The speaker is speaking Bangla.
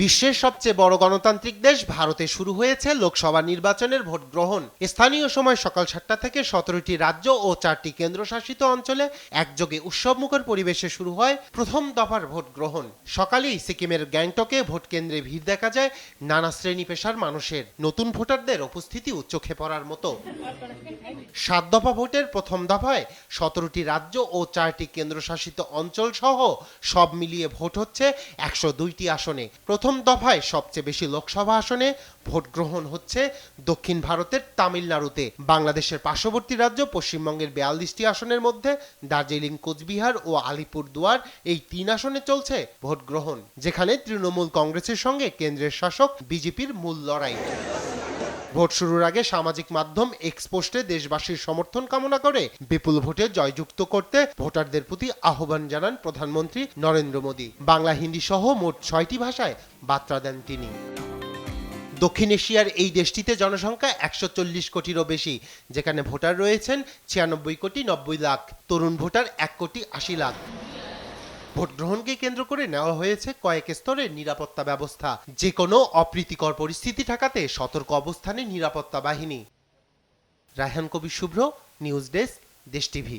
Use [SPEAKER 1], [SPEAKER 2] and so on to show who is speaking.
[SPEAKER 1] বিশ্বের সবচেয়ে বড় গণতান্ত্রিক দেশ ভারতে শুরু হয়েছে লোকসভা নির্বাচনের ভোট গ্রহণ। স্থানীয় সময় সকাল 7টা থেকে 17টি রাজ্য ও 4টি কেন্দ্রশাসিত অঞ্চলে একযোগে উৎসবমুখর পরিবেশে শুরু হয় প্রথম দফার ভোট গ্রহণ। সকালেই সিকিমের গ্যাংটকে ভোট কেন্দ্রে ভিড় দেখা যায় নানা শ্রেণী পেশার মানুষের। নতুন ভোটারদের উপস্থিতি চোখে পড়ার মতো। 7 দফা ভোটের প্রথম দফায় 17টি রাজ্য ও 4টি কেন্দ্রশাসিত অঞ্চল সহ সব মিলিয়ে ভোট হচ্ছে 102টি আসনে। প্রথম দফায় সবচেয়ে বেশি লোকসভা আসনে ভোট গ্রহণ হচ্ছে দক্ষিণ ভারতের তামিলনাড়ুতে। বাংলাদেশের পার্শ্ববর্তী রাজ্য পশ্চিমবঙ্গের 42টি আসনের মধ্যে দার্জিলিং, কোচবিহার ও আলিপুরদুয়ার এই 3 আসনে চলছে ভোট গ্রহণ, যেখানে তৃণমূল কংগ্রেসের সঙ্গে কেন্দ্রের শাসক বিজেপির মূল লড়াই। ভোট শুরুর আগে সামাজিক মাধ্যম এক্স পোস্টে দেশবাসীর সমর্থন কামনা করে বিপুল ভোটে জয়যুক্ত করতে ভোটারদের প্রতি আহ্বান জানান প্রধানমন্ত্রী নরেন্দ্র মোদী। বাংলা, হিন্দি সহ মোট 6টি ভাষায় বার্তা দেন তিনি। দক্ষিণ এশিয়ার এই দেশটিতে জনসংখ্যা 140 কোটিরও বেশি, যেখানে ভোটার রয়েছেন 96 কোটি 90 লাখ, তরুণ ভোটার 1 কোটি 80 লাখ। ভোট গ্রহণকে কেন্দ্র করে নেওয়া হয়েছে কয়েক স্তরের নিরাপত্তা ব্যবস্থা। যে কোনো অপ্রীতিকর পরিস্থিতি ঠেকাতে সতর্ক অবস্থানে নিরাপত্তা বাহিনী। রায়হান কবির শুভ্র, নিউজ ডেস্ক, দেশ টিভি।